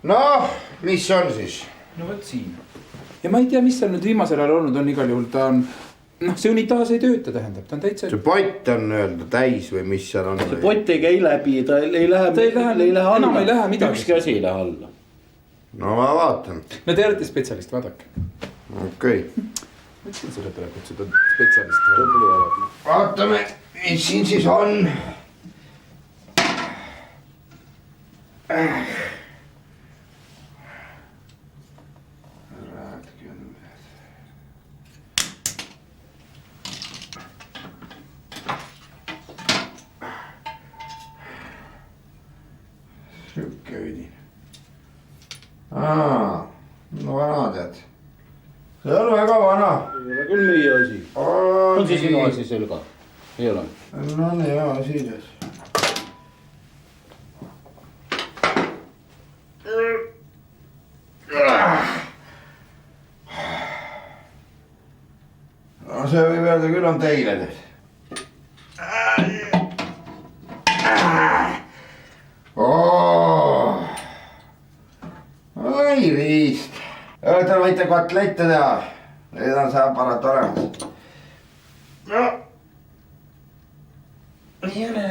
noh, mis on siis? No võt siin. Ja ma ei tea, mis seal nüüd viimasel ajal olnud on, igal juhul ta on, noh, see unitaas ei tööta, tähendab, ta on täitsa. See pott on öelda täis või mis seal on? See pott ei käi läbi, ta ei lähe alla. Enam ei lähe midagi. Ükski asi ei lähe alla. No ma vaatan. No te olete spetsialist, vaadake. Okei. Mõtlesin selle peale kutsuda spetsialist. Vaatame, mis siin siis on. Siuke vidin. No vana tead. See on väga vana. Ei ole küll meie asi. On see sinu asi selga? Ei ole. No on hea asi tead. No see võib öelda küll on teile tead. Riist. Õhtul võite kotlette teha. Need on see aparaat olemas. No. Nii ole.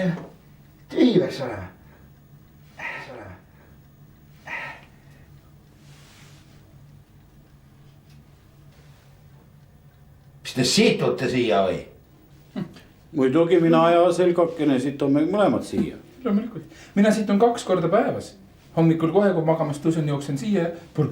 Tühi peaks olema. Mis te situte siia või? Muidugi mina ja Selgakene situme mõlemad siia. Loomulikult. Mina situn 2 korda päevas. Hommikul kohe, kui magamast tõusen, jooksen siia. Pur.